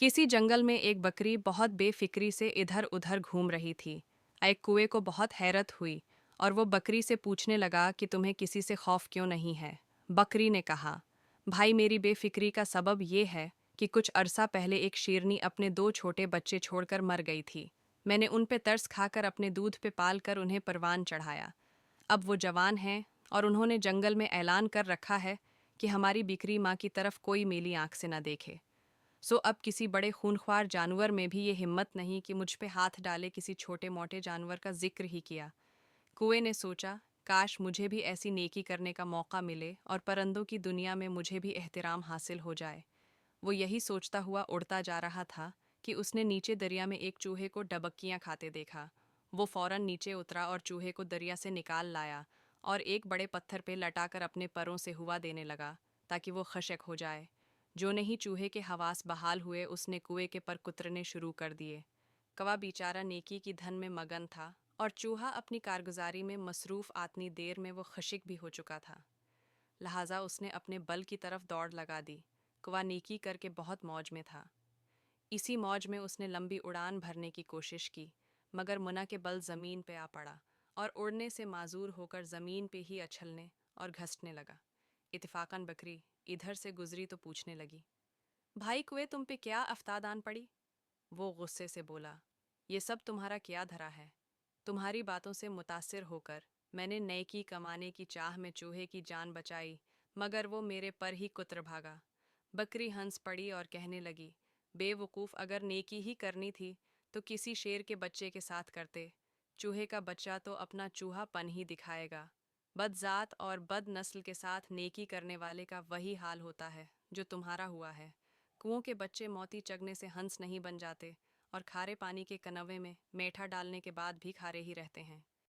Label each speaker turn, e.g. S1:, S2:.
S1: किसी जंगल में एक बकरी बहुत बेफिक्री से इधर उधर घूम रही थी। एक कुएं को बहुत हैरत हुई और वो बकरी से पूछने लगा कि तुम्हें किसी से खौफ क्यों नहीं है। बकरी ने कहा, भाई मेरी बेफिक्री का सबब ये है कि कुछ अरसा पहले एक शेरनी अपने दो छोटे बच्चे छोड़कर मर गई थी। मैंने उन पे तरस खाकर अपने दूध पे पाल कर उन्हें परवान चढ़ाया। अब वो जवान हैं और उन्होंने जंगल में ऐलान कर रखा है कि हमारी बिक्री माँ की तरफ कोई मेली आंख से न देखे। सो अब किसी बड़े खूनख्वार जानवर में भी ये हिम्मत नहीं कि मुझ पे हाथ डाले। किसी छोटे मोटे जानवर का जिक्र ही किया। कुएं ने सोचा, काश मुझे भी ऐसी नेकी करने का मौका मिले और परिंदों की दुनिया में मुझे भी एहतराम हासिल हो जाए। वो यही सोचता हुआ उड़ता जा रहा था कि उसने नीचे दरिया में एक चूहे को डबक्कियां खाते देखा। वो फौरन नीचे उतरा और चूहे को दरिया से निकाल लाया और एक बड़े पत्थर पे लटाकर अपने परों से हुआ देने लगा ताकि वो खशक हो जाए। जो नहीं चूहे के हवास बहाल हुए, उसने कुएं के पर कुतरने शुरू कर दिए। कौवा बेचारा नेकी की धन में मगन था और चूहा अपनी कारगुजारी में मसरूफ। आतनी देर में वो खशिक भी हो चुका था, लिहाजा उसने अपने बल की तरफ दौड़ लगा दी। कौवा नेकी करके बहुत मौज में था। इसी मौज में उसने लंबी उड़ान भरने की कोशिश की, मगर मुना के बल जमीन पे आ पड़ा और उड़ने से माजूर होकर जमीन पे ही अछलने और घसटने लगा। इत्तेफाकन बकरी इधर से गुजरी तो पूछने लगी, भाई कुएं तुम पे क्या अफ्तादान पड़ी? वो गुस्से से बोला, ये सब तुम्हारा क्या धरा है? तुम्हारी बातों से मुतासिर होकर मैंने नेकी कमाने की चाह में चूहे की जान बचाई, मगर वो मेरे पर ही कुतर भागा। बकरी हंस पड़ी और कहने लगी, बेवकूफ़, अगर नेकी ही करनी थी तो किसी शेर के बच्चे के साथ करते। चूहे का बच्चा तो अपना चूहापन ही दिखाएगा। बदजात और बद नस्ल के साथ नेकी करने वाले का वही हाल होता है जो तुम्हारा हुआ है। कुओं के बच्चे मोती चगने से हंस नहीं बन जाते और खारे पानी के कनवे में मीठा डालने के बाद भी खारे ही रहते हैं।